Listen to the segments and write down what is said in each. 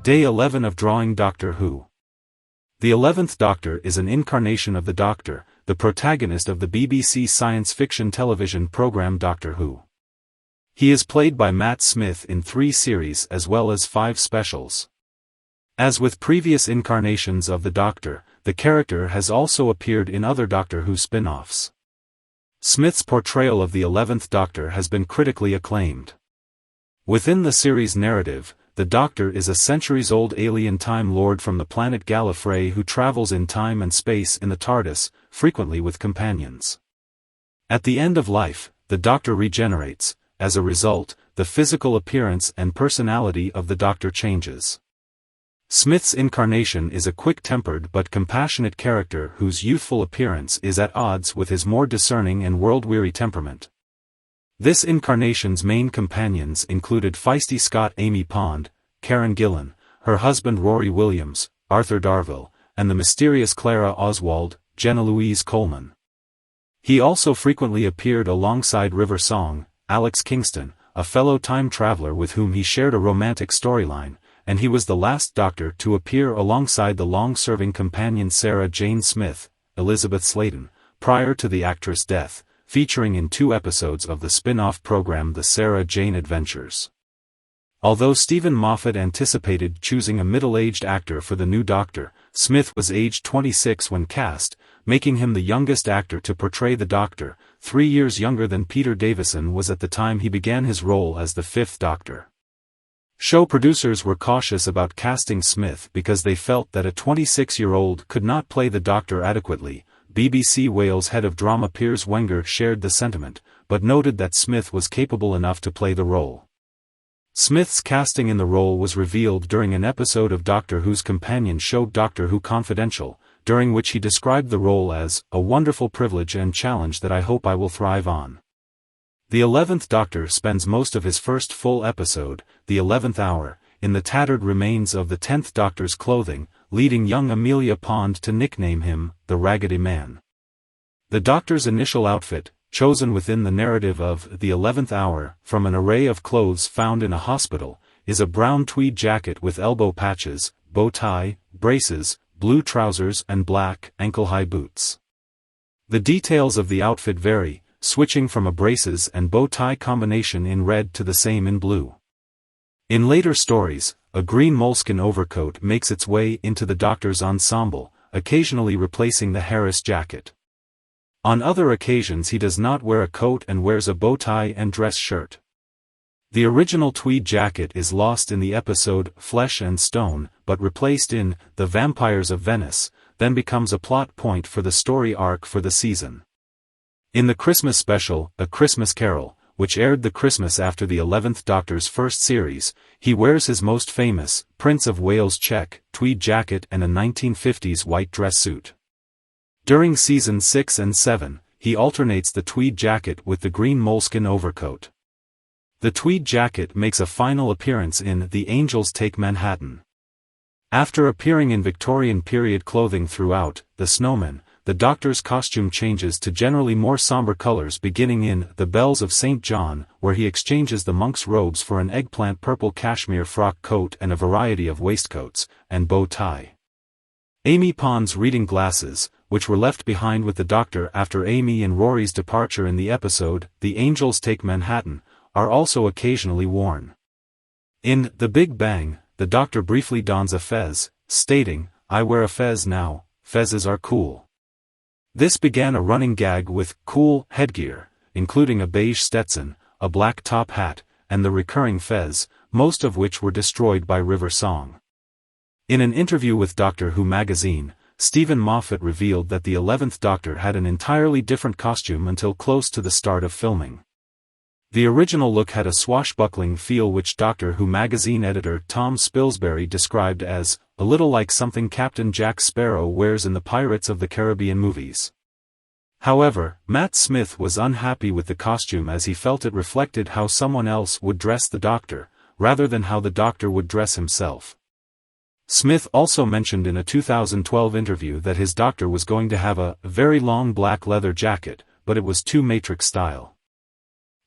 Day 11 of Drawing Doctor Who. The 11th Doctor is an incarnation of the Doctor, the protagonist of the BBC science fiction television programme Doctor Who. He is played by Matt Smith in 3 series as well as 5 specials. As with previous incarnations of the Doctor, the character has also appeared in other Doctor Who spin-offs. Smith's portrayal of the 11th Doctor has been critically acclaimed. Within the series narrative, the Doctor is a centuries-old alien Time Lord from the planet Gallifrey who travels in time and space in the TARDIS, frequently with companions. At the end of life, the Doctor regenerates. As a result, the physical appearance and personality of the Doctor changes. Smith's incarnation is a quick-tempered but compassionate character whose youthful appearance is at odds with his more discerning and world-weary temperament. This incarnation's main companions included feisty Scot Amy Pond, Karen Gillan, her husband Rory Williams, Arthur Darvill, and the mysterious Clara Oswald, Jenna Louise Coleman. He also frequently appeared alongside River Song, Alex Kingston, a fellow time traveler with whom he shared a romantic storyline, and he was the last Doctor to appear alongside the long-serving companion Sarah Jane Smith, Elizabeth Sladen, prior to the actress' death, featuring in 2 episodes of the spin-off program The Sarah Jane Adventures. Although Stephen Moffat anticipated choosing a middle-aged actor for the new Doctor, Smith was aged 26 when cast, making him the youngest actor to portray the Doctor, 3 years younger than Peter Davison was at the time he began his role as the 5th Doctor. Show producers were cautious about casting Smith because they felt that a 26-year-old could not play the Doctor adequately. BBC Wales head of drama Piers Wenger shared the sentiment, but noted that Smith was capable enough to play the role. Smith's casting in the role was revealed during an episode of Doctor Who's companion show Doctor Who Confidential, during which he described the role as a wonderful privilege and challenge that I hope I will thrive on. The 11th Doctor spends most of his first full episode, the 11th hour, in the tattered remains of the 10th Doctor's clothing, leading young Amelia Pond to nickname him the Raggedy Man. The Doctor's initial outfit, chosen within the narrative of the 11th hour from an array of clothes found in a hospital, is a brown tweed jacket with elbow patches, bow tie, braces, blue trousers and black, ankle-high boots. The details of the outfit vary, switching from a braces and bow tie combination in red to the same in blue. In later stories, a green moleskin overcoat makes its way into the Doctor's ensemble, occasionally replacing the Harris jacket. On other occasions he does not wear a coat and wears a bow tie and dress shirt. The original tweed jacket is lost in the episode Flesh and Stone, but replaced in The Vampires of Venice, then becomes a plot point for the story arc for the season. In the Christmas special, A Christmas Carol, which aired the Christmas after the 11th Doctor's first series, he wears his most famous, Prince of Wales check, tweed jacket and a 1950s white dress suit. During seasons 6 and 7, he alternates the tweed jacket with the green moleskin overcoat. The tweed jacket makes a final appearance in The Angels Take Manhattan. After appearing in Victorian period clothing throughout The Snowman, the Doctor's costume changes to generally more somber colors beginning in The Bells of St. John, where he exchanges the monk's robes for an eggplant purple cashmere frock coat and a variety of waistcoats, and bow tie. Amy Pond's reading glasses, which were left behind with the Doctor after Amy and Rory's departure in the episode The Angels Take Manhattan, are also occasionally worn. In The Big Bang, the Doctor briefly dons a fez, stating, "I wear a fez now, fezzes are cool." This began a running gag with cool headgear, including a beige Stetson, a black top hat, and the recurring fez, most of which were destroyed by River Song. In an interview with Doctor Who magazine, Stephen Moffat revealed that the 11th Doctor had an entirely different costume until close to the start of filming. The original look had a swashbuckling feel which Doctor Who magazine editor Tom Spilsbury described as, a little like something Captain Jack Sparrow wears in the Pirates of the Caribbean movies. However, Matt Smith was unhappy with the costume as he felt it reflected how someone else would dress the Doctor, rather than how the Doctor would dress himself. Smith also mentioned in a 2012 interview that his Doctor was going to have a very long black leather jacket, but it was too Matrix style.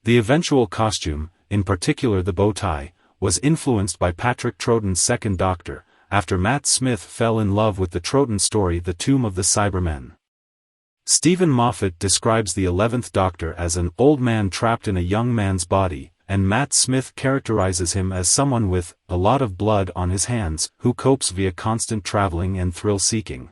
The eventual costume, in particular the bow tie, was influenced by Patrick Troughton's Second Doctor, after Matt Smith fell in love with the Troughton story The Tomb of the Cybermen. Stephen Moffat describes the 11th Doctor as an old man trapped in a young man's body, and Matt Smith characterizes him as someone with a lot of blood on his hands, who copes via constant traveling and thrill-seeking.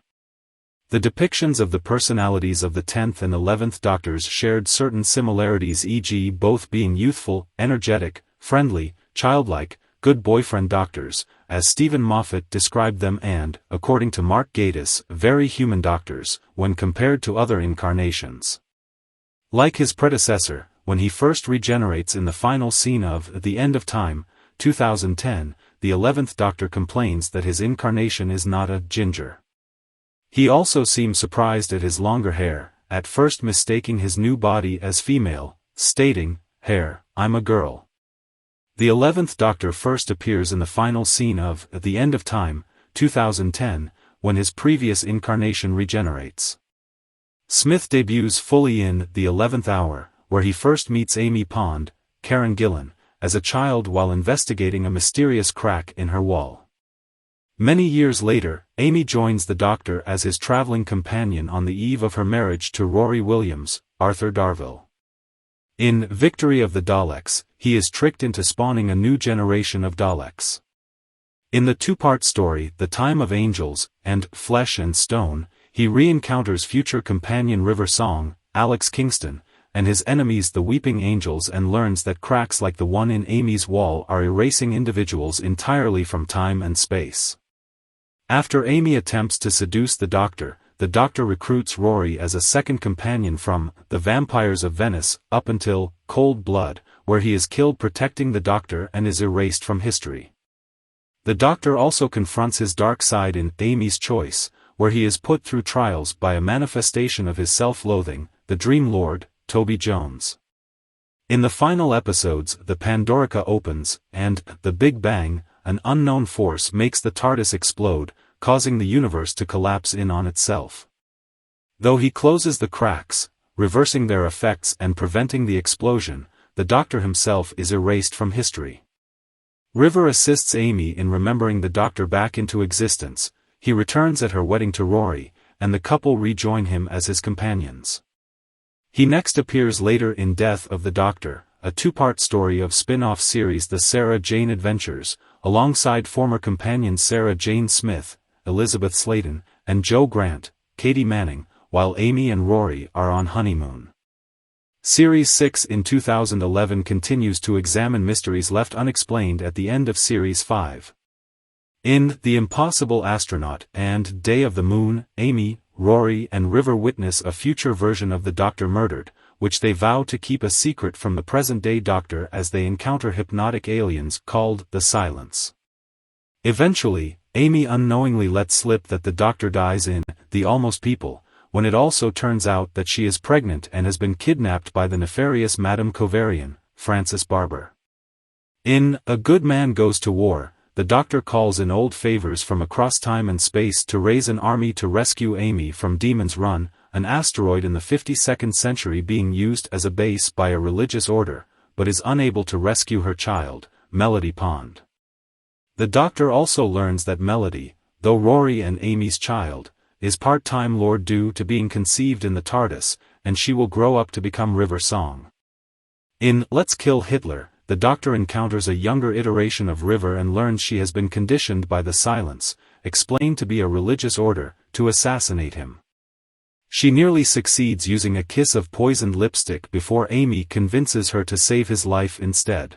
The depictions of the personalities of the 10th and 11th Doctors shared certain similarities, e.g. both being youthful, energetic, friendly, childlike, good boyfriend doctors, as Stephen Moffat described them, and, according to Mark Gatiss, very human doctors, when compared to other incarnations. Like his predecessor, when he first regenerates in the final scene of The End of Time, 2010, the 11th Doctor complains that his incarnation is not a ginger. He also seems surprised at his longer hair, at first mistaking his new body as female, stating, "Hair, I'm a girl." The 11th Doctor first appears in the final scene of The End of Time, 2010, when his previous incarnation regenerates. Smith debuts fully in The 11th Hour, where he first meets Amy Pond, Karen Gillan, as a child while investigating a mysterious crack in her wall. Many years later, Amy joins the Doctor as his traveling companion on the eve of her marriage to Rory Williams, Arthur Darvill. In Victory of the Daleks, he is tricked into spawning a new generation of Daleks. In the two-part story The Time of Angels and Flesh and Stone, he re-encounters future companion River Song, Alex Kingston, and his enemies the Weeping Angels, and learns that cracks like the one in Amy's wall are erasing individuals entirely from time and space. After Amy attempts to seduce the Doctor recruits Rory as a second companion from The Vampires of Venice, up until Cold Blood, where he is killed protecting the Doctor and is erased from history. The Doctor also confronts his dark side in Amy's Choice, where he is put through trials by a manifestation of his self-loathing, the Dream Lord, Toby Jones. In the final episodes The Pandorica opens, and The Big Bang, an unknown force makes the TARDIS explode, causing the universe to collapse in on itself. Though he closes the cracks, reversing their effects and preventing the explosion, the Doctor himself is erased from history. River assists Amy in remembering the Doctor back into existence. He returns at her wedding to Rory, and the couple rejoin him as his companions. He next appears later in Death of the Doctor, a two-part story of spin-off series The Sarah Jane Adventures, alongside former companions Sarah Jane Smith, Elizabeth Sladen, and Joe Grant, Katie Manning, while Amy and Rory are on honeymoon. Series 6 in 2011 continues to examine mysteries left unexplained at the end of Series 5. In The Impossible Astronaut and Day of the Moon, Amy, Rory and River witness a future version of the Doctor murdered, which they vow to keep a secret from the present-day Doctor as they encounter hypnotic aliens called the Silence. Eventually, Amy unknowingly lets slip that the Doctor dies in The Almost People, when it also turns out that she is pregnant and has been kidnapped by the nefarious Madame Covarian, Frances Barber. In A Good Man Goes to War, the Doctor calls in old favors from across time and space to raise an army to rescue Amy from Demon's Run, an asteroid in the 52nd century being used as a base by a religious order, but is unable to rescue her child, Melody Pond. The Doctor also learns that Melody, though Rory and Amy's child, is part-time Lord due to being conceived in the TARDIS, and she will grow up to become River Song. In Let's Kill Hitler, the Doctor encounters a younger iteration of River and learns she has been conditioned by the Silence, explained to be a religious order, to assassinate him. She nearly succeeds using a kiss of poisoned lipstick before Amy convinces her to save his life instead.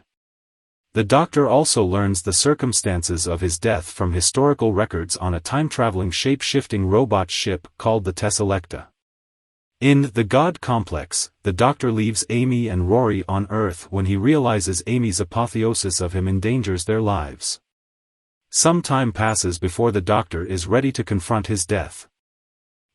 The Doctor also learns the circumstances of his death from historical records on a time-traveling shape-shifting robot ship called the Tesselecta. In The God Complex, the Doctor leaves Amy and Rory on Earth when he realizes Amy's apotheosis of him endangers their lives. Some time passes before the Doctor is ready to confront his death.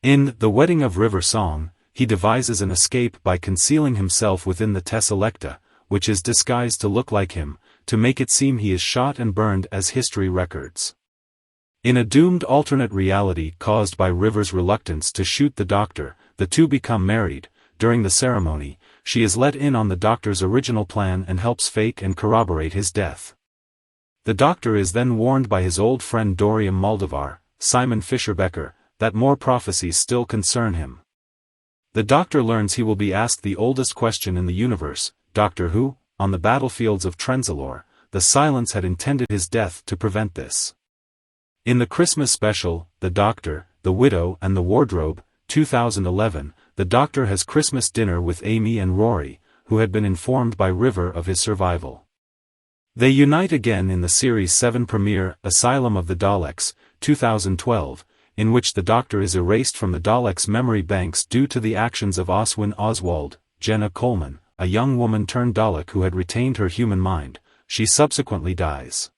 In The Wedding of River Song, he devises an escape by concealing himself within the Tesselecta, which is disguised to look like him, to make it seem he is shot and burned as history records. In a doomed alternate reality caused by River's reluctance to shoot the Doctor, the two become married. During the ceremony, she is let in on the Doctor's original plan and helps fake and corroborate his death. The Doctor is then warned by his old friend Dorian Moldavar, Simon Fisher-Becker, that more prophecies still concern him. The Doctor learns he will be asked the oldest question in the universe, Doctor Who, on the battlefields of Trenzalore. The Silence had intended his death to prevent this. In the Christmas special, The Doctor, the Widow and the Wardrobe, 2011, the Doctor has Christmas dinner with Amy and Rory, who had been informed by River of his survival. They unite again in the Series 7 premiere, Asylum of the Daleks, 2012, in which the Doctor is erased from the Daleks' memory banks due to the actions of Oswin Oswald, Jenna Coleman, a young woman turned Dalek who had retained her human mind. She subsequently dies.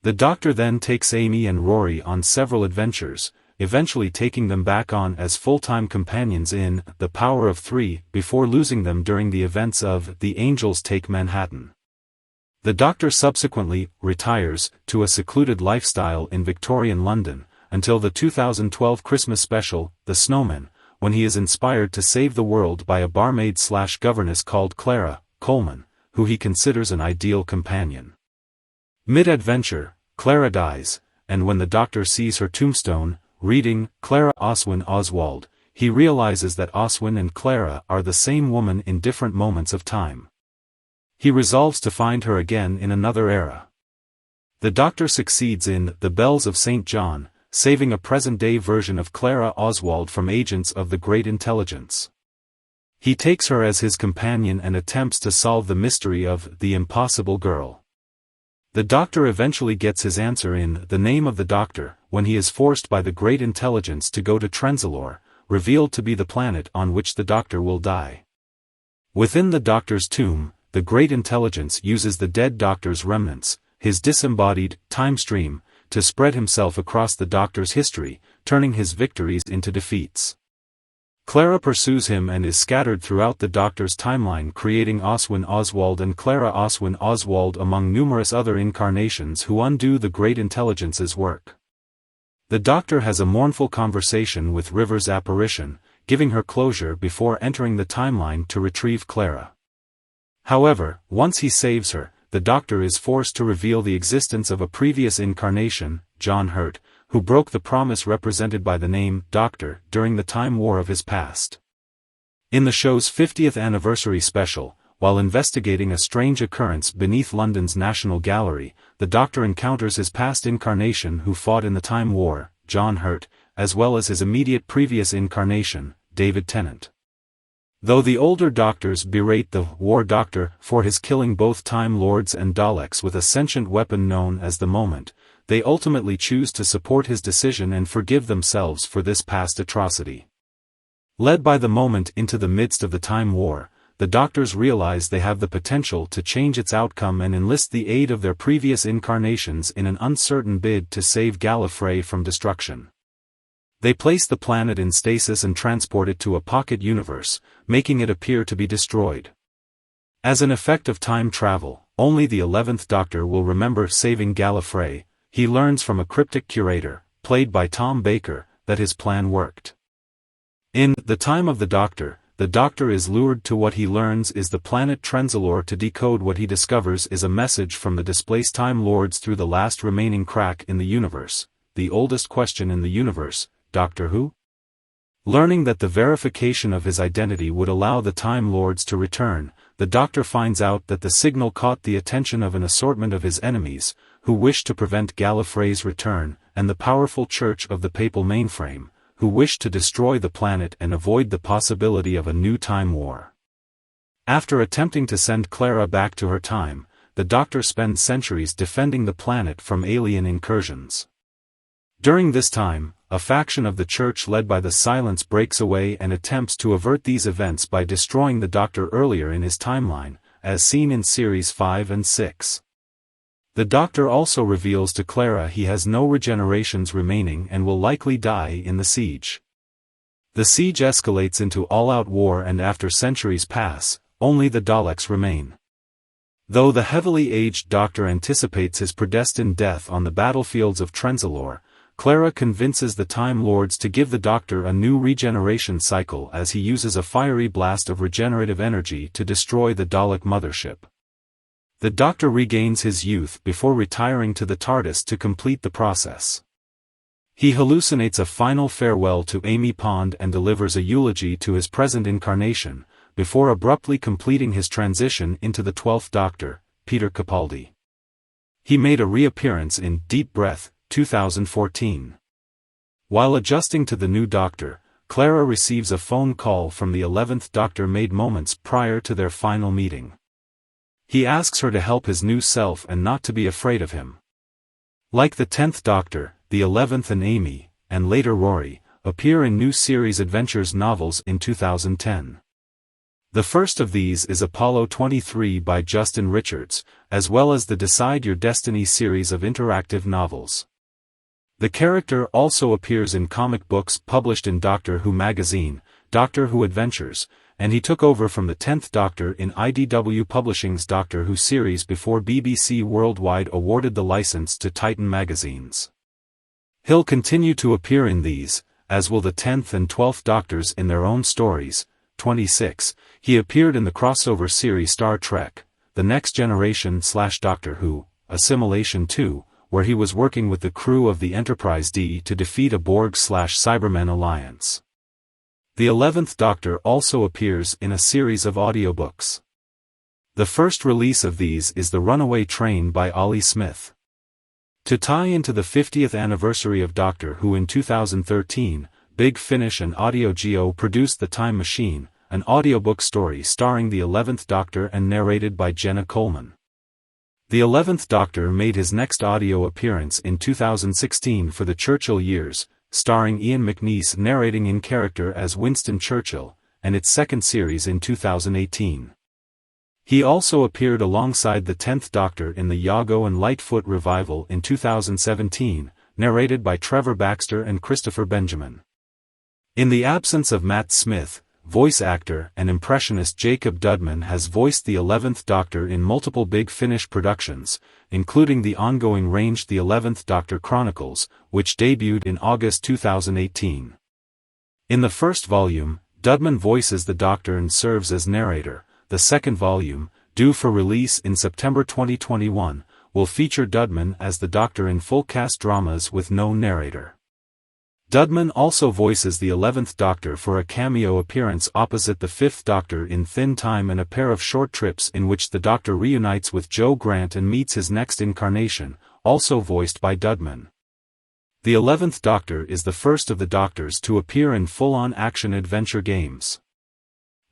The Doctor then takes Amy and Rory on several adventures, eventually taking them back on as full-time companions in The Power of Three before losing them during the events of The Angels Take Manhattan. The Doctor subsequently retires to a secluded lifestyle in Victorian London, until the 2012 Christmas special, The Snowman, when he is inspired to save the world by a barmaid/governess called Clara Coleman, who he considers an ideal companion. Mid-adventure, Clara dies, and when the Doctor sees her tombstone, reading Clara Oswin Oswald, he realizes that Oswin and Clara are the same woman in different moments of time. He resolves to find her again in another era. The Doctor succeeds in The Bells of St. John, saving a present-day version of Clara Oswald from agents of the Great Intelligence. He takes her as his companion and attempts to solve the mystery of The Impossible Girl. The Doctor eventually gets his answer in The Name of the Doctor, when he is forced by the Great Intelligence to go to Trenzalore, revealed to be the planet on which the Doctor will die. Within the Doctor's tomb, the Great Intelligence uses the dead Doctor's remnants, his disembodied time stream, to spread himself across the Doctor's history, turning his victories into defeats. Clara pursues him and is scattered throughout the Doctor's timeline, creating Oswin Oswald and Clara Oswin Oswald among numerous other incarnations who undo the Great Intelligence's work. The Doctor has a mournful conversation with River's apparition, giving her closure before entering the timeline to retrieve Clara. However, once he saves her, the Doctor is forced to reveal the existence of a previous incarnation, John Hurt, who broke the promise represented by the name Doctor during the Time War of his past. In the show's 50th anniversary special, while investigating a strange occurrence beneath London's National Gallery, the Doctor encounters his past incarnation who fought in the Time War, John Hurt, as well as his immediate previous incarnation, David Tennant. Though the older Doctors berate the War Doctor for his killing both Time Lords and Daleks with a sentient weapon known as the Moment, they ultimately choose to support his decision and forgive themselves for this past atrocity. Led by the Moment into the midst of the Time War, the Doctors realize they have the potential to change its outcome and enlist the aid of their previous incarnations in an uncertain bid to save Gallifrey from destruction. They place the planet in stasis and transport it to a pocket universe, making it appear to be destroyed. As an effect of time travel, only the 11th Doctor will remember saving Gallifrey. He learns from a cryptic curator, played by Tom Baker, that his plan worked. In The Time of the Doctor is lured to what he learns is the planet Trenzalore to decode what he discovers is a message from the displaced Time Lords through the last remaining crack in the universe, the oldest question in the universe, Doctor Who? Learning that the verification of his identity would allow the Time Lords to return, the Doctor finds out that the signal caught the attention of an assortment of his enemies, who wished to prevent Gallifrey's return, and the powerful Church of the Papal Mainframe, who wished to destroy the planet and avoid the possibility of a new time war. After attempting to send Clara back to her time, the Doctor spends centuries defending the planet from alien incursions. During this time, a faction of the Church led by the Silence breaks away and attempts to avert these events by destroying the Doctor earlier in his timeline, as seen in Series 5 and 6. The Doctor also reveals to Clara he has no regenerations remaining and will likely die in the siege. The siege escalates into all-out war, and after centuries pass, only the Daleks remain. Though the heavily aged Doctor anticipates his predestined death on the battlefields of Trenzalore, Clara convinces the Time Lords to give the Doctor a new regeneration cycle as he uses a fiery blast of regenerative energy to destroy the Dalek mothership. The Doctor regains his youth before retiring to the TARDIS to complete the process. He hallucinates a final farewell to Amy Pond and delivers a eulogy to his present incarnation, before abruptly completing his transition into the 12th Doctor, Peter Capaldi. He made a reappearance in Deep Breath, 2014. While adjusting to the new Doctor, Clara receives a phone call from the 11th Doctor made moments prior to their final meeting. He asks her to help his new self and not to be afraid of him. Like the 10th Doctor, the 11th and Amy, and later Rory, appear in new series Adventures novels in 2010. The first of these is Apollo 23 by Justin Richards, as well as the Decide Your Destiny series of interactive novels. The character also appears in comic books published in Doctor Who magazine, Doctor Who Adventures, and he took over from the 10th Doctor in IDW Publishing's Doctor Who series before BBC Worldwide awarded the license to Titan magazines. He'll continue to appear in these, as will the 10th and 12th Doctors in their own stories. 26. He appeared in the crossover series Star Trek, The Next Generation / Doctor Who, Assimilation 2, where he was working with the crew of the Enterprise D to defeat a Borg / Cybermen alliance. The 11th Doctor also appears in a series of audiobooks. The first release of these is The Runaway Train by Ollie Smith. To tie into the 50th anniversary of Doctor Who in 2013, Big Finish and Audio Geo produced The Time Machine, an audiobook story starring the 11th Doctor and narrated by Jenna Coleman. The 11th Doctor made his next audio appearance in 2016 for the Churchill Years, starring Ian McNeice narrating in character as Winston Churchill, and its second series in 2018. He also appeared alongside the 10th Doctor in the Iago and Lightfoot revival in 2017, narrated by Trevor Baxter and Christopher Benjamin. In the absence of Matt Smith, voice actor and impressionist Jacob Dudman has voiced the 11th Doctor in multiple Big Finish productions, including the ongoing range The 11th Doctor Chronicles, which debuted in August 2018. In the first volume, Dudman voices the Doctor and serves as narrator. The second volume, due for release in September 2021, will feature Dudman as the Doctor in full cast dramas with no narrator. Dudman also voices the 11th Doctor for a cameo appearance opposite the 5th Doctor in Thin Time and a pair of short trips in which the Doctor reunites with Joe Grant and meets his next incarnation, also voiced by Dudman. The 11th Doctor is the first of the Doctors to appear in full-on action adventure games.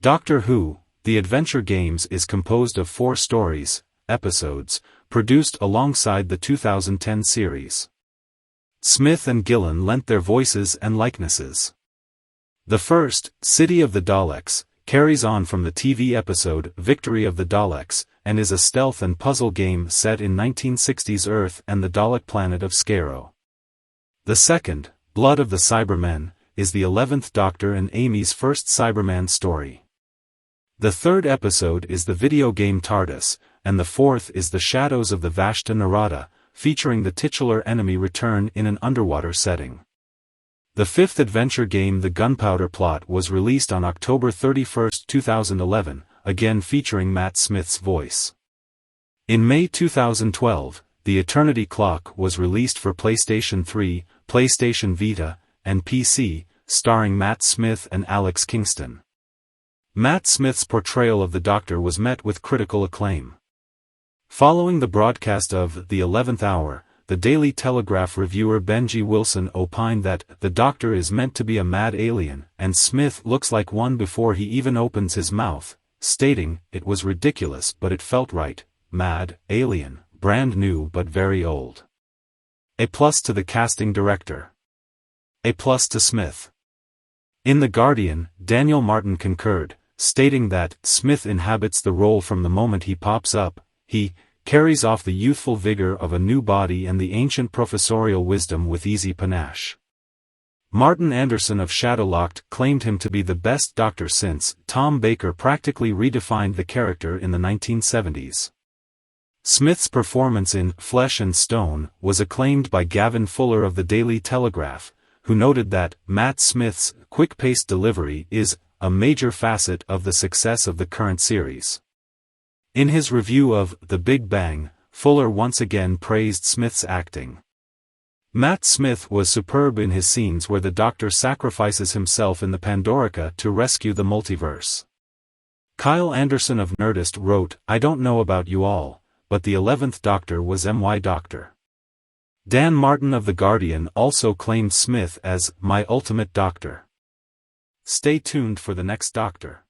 Doctor Who, The Adventure Games is composed of 4 stories, episodes, produced alongside the 2010 series. Smith and Gillen lent their voices and likenesses. The first, City of the Daleks, carries on from the TV episode Victory of the Daleks, and is a stealth and puzzle game set in 1960s Earth and the Dalek planet of Skaro. The second, Blood of the Cybermen, is the 11th Doctor and Amy's first Cyberman story. The third episode is the video game TARDIS, and the fourth is The Shadows of the Vashta Narada, featuring the titular enemy return in an underwater setting. The fifth adventure game The Gunpowder Plot was released on October 31, 2011, again featuring Matt Smith's voice. In May 2012, The Eternity Clock was released for PlayStation 3, PlayStation Vita, and PC, starring Matt Smith and Alex Kingston. Matt Smith's portrayal of the Doctor was met with critical acclaim. Following the broadcast of The 11th Hour, the Daily Telegraph reviewer Benji Wilson opined that the Doctor is meant to be a mad alien, and Smith looks like one before he even opens his mouth, stating, "It was ridiculous but it felt right, mad, alien, brand new but very old." A plus to the casting director. A plus to Smith. In The Guardian, Daniel Martin concurred, stating that Smith inhabits the role from the moment he pops up. He carries off the youthful vigor of a new body and the ancient professorial wisdom with easy panache. Martin Anderson of Shadowlocked claimed him to be the best Doctor since Tom Baker practically redefined the character in the 1970s. Smith's performance in Flesh and Stone was acclaimed by Gavin Fuller of the Daily Telegraph, who noted that Matt Smith's quick-paced delivery is a major facet of the success of the current series. In his review of The Big Bang, Fuller once again praised Smith's acting. Matt Smith was superb in his scenes where the Doctor sacrifices himself in the Pandorica to rescue the multiverse. Kyle Anderson of Nerdist wrote, "I don't know about you all, but the 11th Doctor was my Doctor." Dan Martin of The Guardian also claimed Smith as my ultimate Doctor. Stay tuned for the next Doctor.